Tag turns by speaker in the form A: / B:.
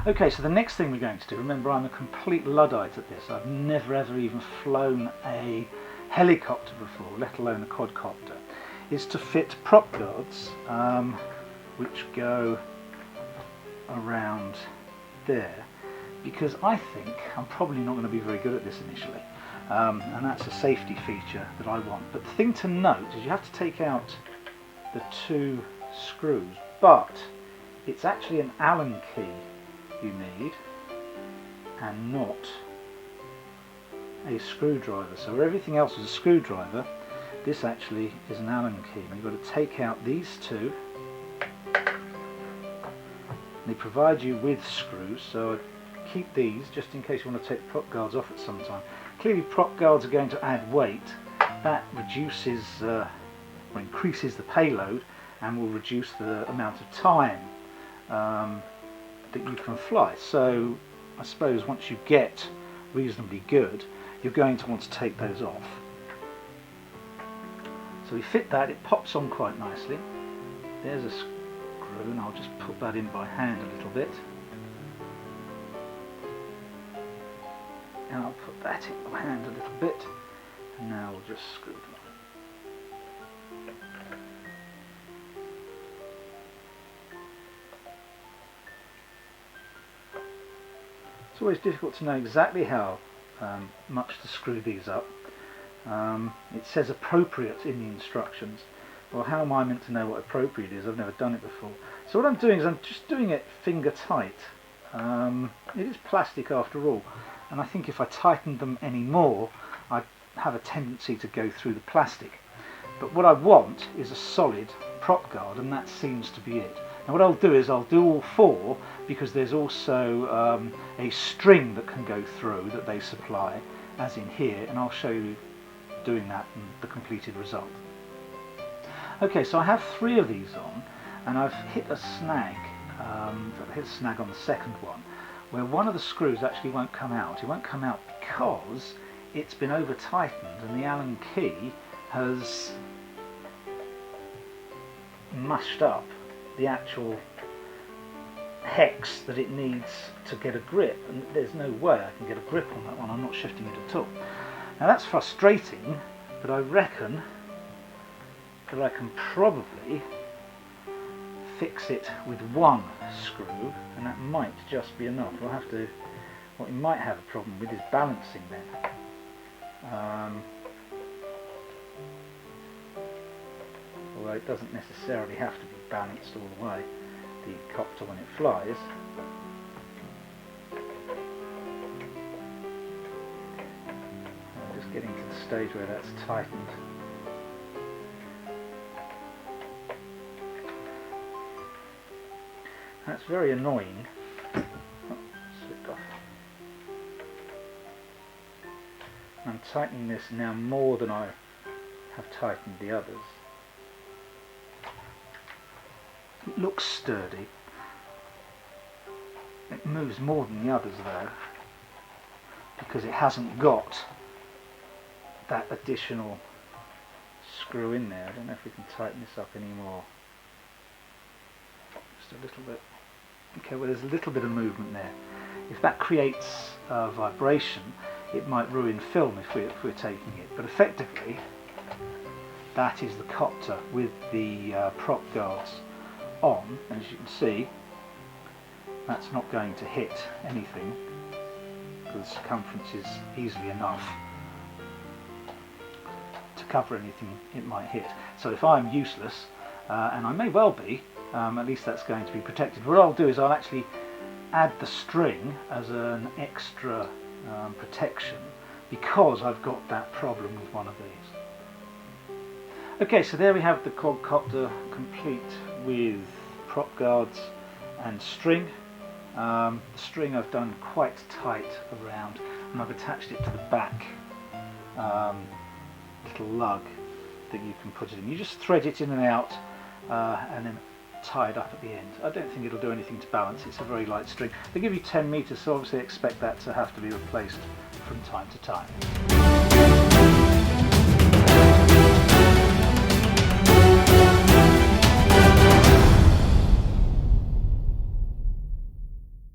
A: Okay, so the next thing we're going to do, remember I'm a complete Luddite at this, I've never ever even flown a helicopter before, let alone a quadcopter, is to fit prop guards which go around there, because I think I'm probably not going to be very good at this initially, and that's a safety feature that I want. But the thing to note is you have to take out the 2 screws, but it's actually an Allen key you need and not a screwdriver. So where everything else is a screwdriver, this actually is an Allen key. And you've got to take out these 2. They provide you with screws, so I'd keep these just in case you want to take prop guards off at some time. Clearly prop guards are going to add weight. That reduces or increases the payload and will reduce the amount of time that you can fly. So I suppose once you get reasonably good, you're going to want to take those off. So we fit that, it pops on quite nicely. There's a screw, and I'll just put that in by hand a little bit. And I'll put that in by hand a little bit, and now we'll just screw them on. It's always difficult to know exactly how much to screw these up. It says appropriate in the instructions. Well, how am I meant to know what appropriate is? I've never done it before. So what I'm doing is I'm just doing it finger tight. It is plastic after all, and I think if I tightened them any more I'd have a tendency to go through the plastic. But what I want is a solid prop guard, and that seems to be it. Now what I'll do is I'll do all 4, because there's also a string that can go through that they supply, as in here, and I'll show you doing that and the completed result. Okay, so I have 3 of these on, and I've hit a snag. I've hit a snag on the second one, where one of the screws actually won't come out. It won't come out because it's been over tightened, and the Allen key has mushed up the actual hex that it needs to get a grip, and there's no way I can get a grip on that one. I'm not shifting it at all. Now that's frustrating, but I reckon that I can probably fix it with 1 screw, and that might just be enough. We'll have to, what we might have a problem with is balancing then. Although it doesn't necessarily have to be balanced all the way, the copter when it flies. I'm just getting to the stage where that's tightened. That's very annoying. Oh, slipped off. I'm tightening this now more than I have tightened the others. It looks sturdy. It moves more than the others though, because it hasn't got that additional screw in there. I don't know if we can tighten this up anymore. Just a little bit. Okay, well there's a little bit of movement there. If that creates vibration, it might ruin film if we're taking it. But effectively, that is the copter with the prop guards on. And as you can see, that's not going to hit anything, because the circumference is easily enough to cover anything it might hit. So if I'm useless, and I may well be, at least that's going to be protected. What I'll do is I'll actually add the string as an extra protection, because I've got that problem with one of these. Okay, so there we have the quadcopter complete with prop guards and string. The string I've done quite tight around, and I've attached it to the back little lug that you can put it in. You just thread it in and out, and then tie it up at the end. I don't think it'll do anything to balance. It's a very light string. They give you 10 meters, so obviously expect that to have to be replaced from time to time.